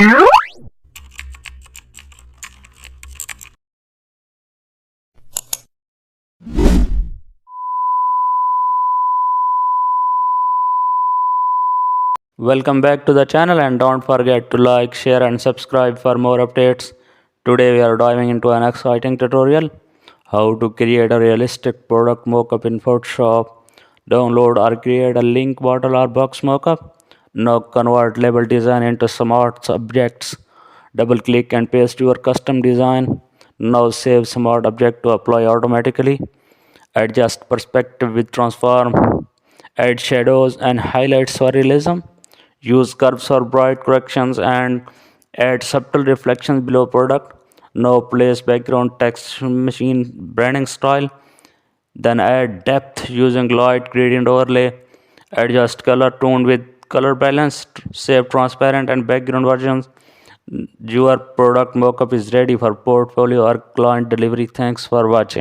Welcome back to the channel and don't forget to like, share and subscribe for more updates. Today we are diving into an exciting tutorial, how to create a realistic product mockup in Photoshop. Download or create a link bottle or box mockup. Now convert label design into smart objects. Double click and paste your custom design. Now save smart object to apply automatically. Adjust perspective with transform. Add shadows and highlights for realism. Use curves for bright corrections and add subtle reflections below product. Now place background text machine branding style. Then add depth using light gradient overlay. Adjust color tone with color balance. Save transparent and background versions. Your product mockup is ready for portfolio or client delivery. Thanks for watching.